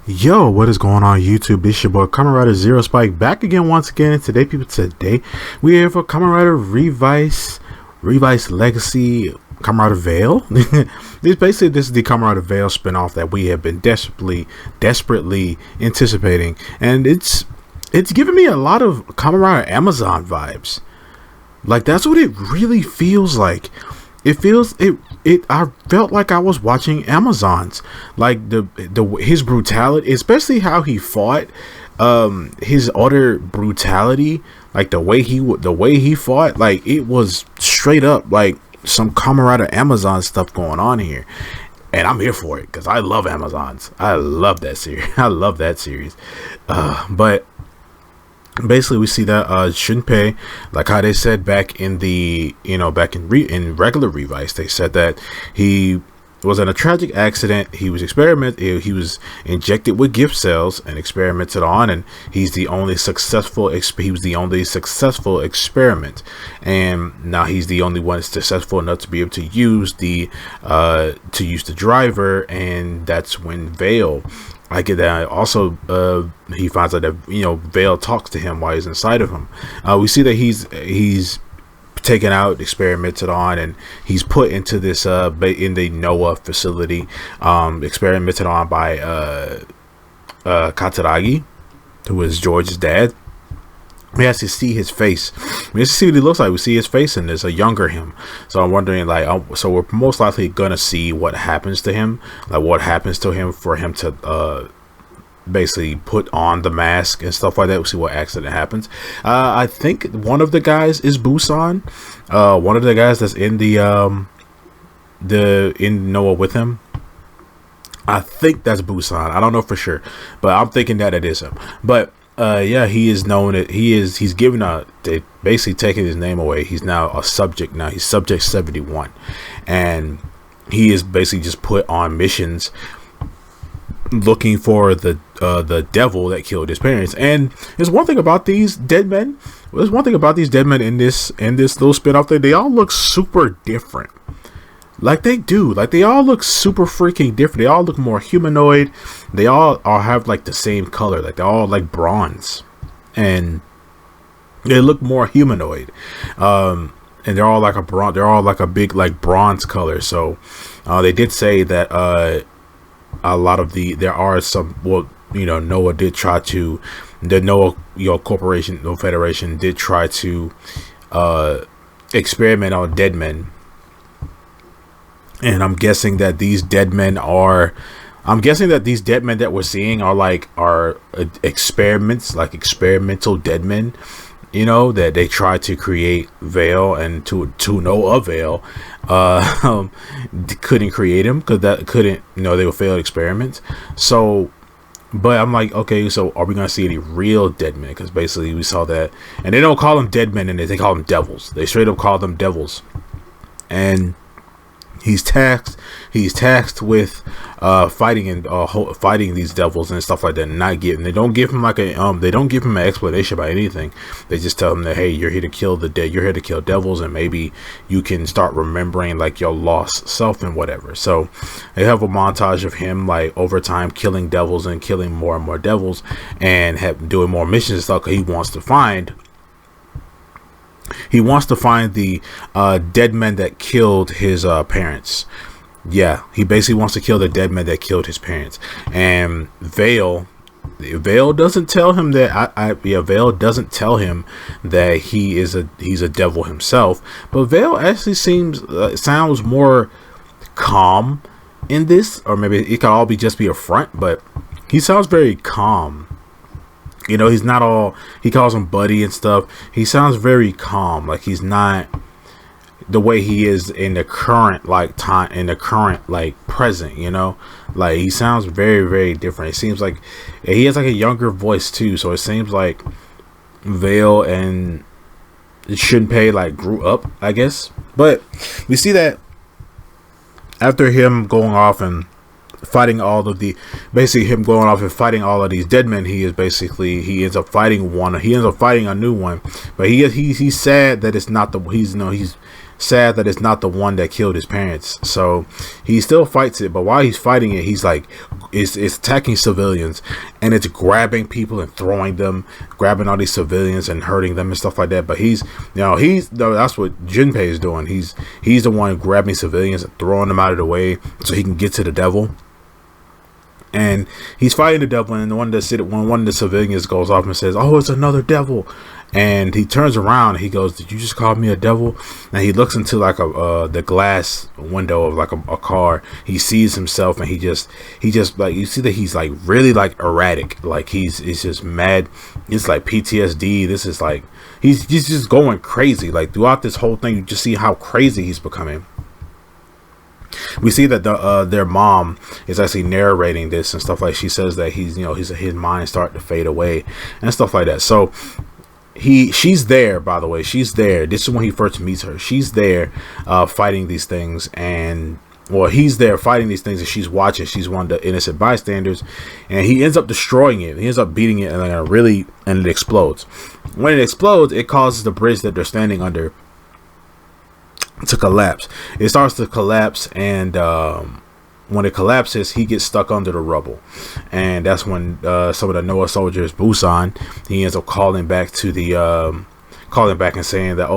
Yo, what is going on YouTube? It's your boy Kamen Rider Zero Spike back again once again. Today we are here for Kamen Rider Revice Legacy Kamen Rider Vail. This is the Kamen Rider Vail spinoff that we have been desperately anticipating, and it's giving me a lot of Kamen Rider Amazon vibes. Like, that's what it really feels like. I felt like I was watching Amazon's, like his brutality, especially how he fought, his utter brutality, like the way he fought, like it was straight up like some Kamen Rider Amazon stuff going on here. And I'm here for it because I love Amazons. I love that series. I love that series. But basically we see that Shunpei, like how they said back in the in regular Revice, they said that he was in a tragic accident. He was injected with gift cells and experimented on, and he was the only successful experiment, and now he's the only one successful enough to be able to use the driver. And that's when Vail, I get that. Also, he finds out that Vail talks to him while he's inside of him. We see that he's taken out, experimented on, and he's put into this in the Noah facility, experimented on by Kataragi, who is George's dad. We have to see his face. We have to see what he looks like. We see his face in this, a younger him. So I'm wondering, like, so we're most likely gonna see what happens to him, like what happens to him for him to basically put on the mask and stuff like that. We'll see what accident happens. I think one of the guys is Busan. One of the guys that's in in Noah with him. I think that's Busan. I don't know for sure, but I'm thinking that it is him. But yeah, he is known that he's given they basically taking his name away. He's now a subject. Now he's subject 71, and he is basically just put on missions looking for the devil that killed his parents. And there's one thing about these dead men. There's one thing about these dead men in this little spin-off thing. They all look super different. Like they do. Like they all look super freaking different. They all look more humanoid. They all have like the same color. Like they're all like bronze, and they look more humanoid. And they're all like they're all like a big like bronze color. So they did say that a lot of there are some, Noah did try to, the Noah corporation, no federation did try to experiment on dead men. And I'm guessing that these dead men that we're seeing are experiments, like experimental dead men, that they tried to create Vail, and to no avail. Couldn't create him because they were failed experiments. So, but I'm like, okay, so are we gonna see any real dead men? Because basically we saw that, and they don't call them dead men in it, they call them devils. They straight up call them devils. And he's tasked with fighting these devils and stuff like that. And they don't give him an explanation about anything. They just tell him that, hey, you're here to kill you're here to kill devils, and maybe you can start remembering like your lost self and whatever. So they have a montage of him like over time killing devils and killing more and more devils, and doing more missions and stuff, because he wants to find the dead men that killed his parents. Yeah, he basically wants to kill the dead men that killed his parents. And Vail doesn't tell him that. Vail doesn't tell him that he's a devil himself. But Vail actually sounds more calm in this, or maybe it could all just be a front. But he sounds very calm. He's not all, he calls him buddy and stuff. He sounds very calm. Like he's not the way he is in the current like time, in the current like present, like he sounds very, very different. It seems like he has like a younger voice too. So it seems like Vail and Shunpei like grew up, I guess. But we see that after him going off and fighting all of the, basically him going off and fighting all of these dead men, he ends up fighting a new one. But he's sad that it's not he's sad that it's not the one that killed his parents. So he still fights it, but while he's fighting it, he's like, it's attacking civilians, and it's grabbing people and throwing them, grabbing all these civilians and hurting them and stuff like that. But that's what Junpei is doing. He's the one grabbing civilians and throwing them out of the way so he can get to the devil. And he's fighting the devil, and one of the civilians goes off and says, "Oh, it's another devil." And he turns around and he goes, "Did you just call me a devil?" And he looks into like the glass window of like a car. He sees himself, and he just like, you see that he's like really like erratic, like he's just mad. It's like PTSD. This is like he's just going crazy. Like throughout this whole thing, you just see how crazy he's becoming. We see that their mom is actually narrating this and stuff, like she says that his mind starting to fade away and stuff like that. So she's there, by the way, she's there. This is when he first meets her. She's there fighting these things, and he's there fighting these things, and she's watching. She's one of the innocent bystanders, and he ends up destroying it. He ends up beating it, and it explodes. When it explodes, it causes the bridge that they're standing under to collapse. It starts to collapse, and when it collapses, he gets stuck under the rubble, and that's when some of the Noah soldiers, Busan, he ends up calling back and saying that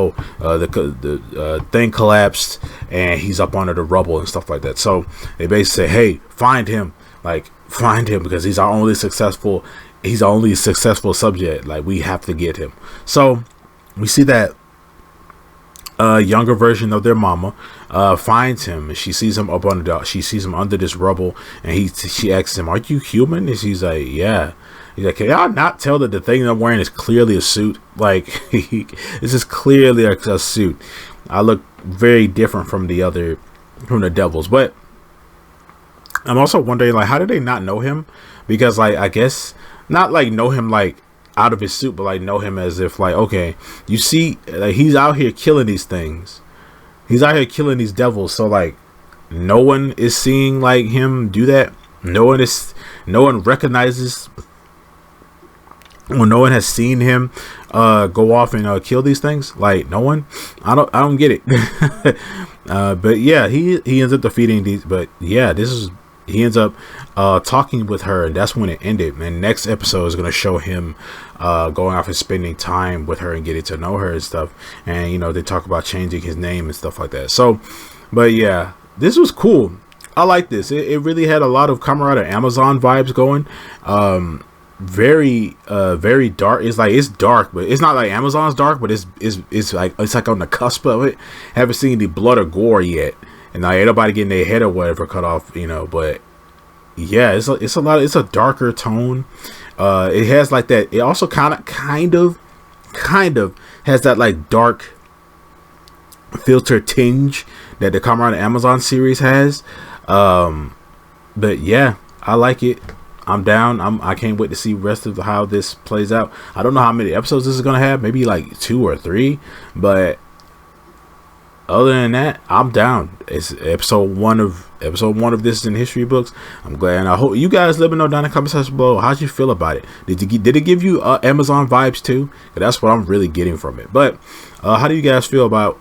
the thing collapsed and he's up under the rubble and stuff like that. So they basically say, "Hey, find him because he's our only successful subject. Like, we have to get him." So we see that younger version of their mama finds him, and she sees him under this rubble, and she asks him, "Are you human?" And she's like, "Yeah." He's like, "Can y'all not tell that the thing I'm wearing is clearly a suit? Like, this is clearly a suit. I look very different from the devils." But I'm also wondering, like, how did they not know him? Because, like, I guess not like know him like out of his suit, but like know him as if, like, okay, you see, like, he's out here killing these things, he's out here killing these devils, so like no one is seeing like him do that. No one recognizes, or no one has seen him go off and kill these things. Like, no one. I don't get it. But yeah, he ends up defeating these. But yeah, he ends up talking with her, and that's when it ended. And next episode is going to show him going off and spending time with her and getting to know her and stuff. And they talk about changing his name and stuff like that. So, but yeah, this was cool. I like this. It really had a lot of Kamen Rider Amazon vibes going. Very dark. It's dark, but it's not like Amazon's dark, but it's like on the cusp of it. Haven't seen the blood or gore yet, and like, ain't nobody getting their head or whatever cut off, but yeah, it's a darker tone. It has like that. It also kind of has that like dark filter tinge that the Kamen Rider Amazon series has. But yeah, I like it. I'm down. I can't wait to see the rest of how this plays out. I don't know how many episodes this is gonna have. Maybe like 2 or 3. But other than that, I'm down. It's episode one of This in History Books. I'm glad, and I hope you guys let me know down in the comment section below. How'd you feel about it? Did it give you Amazon vibes too? 'Cause that's what I'm really getting from it. But how do you guys feel about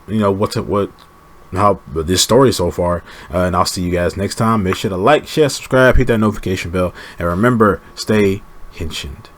how this story so far? And I'll see you guys next time. Make sure to like, share, subscribe, hit that notification bell, and remember, stay henshined.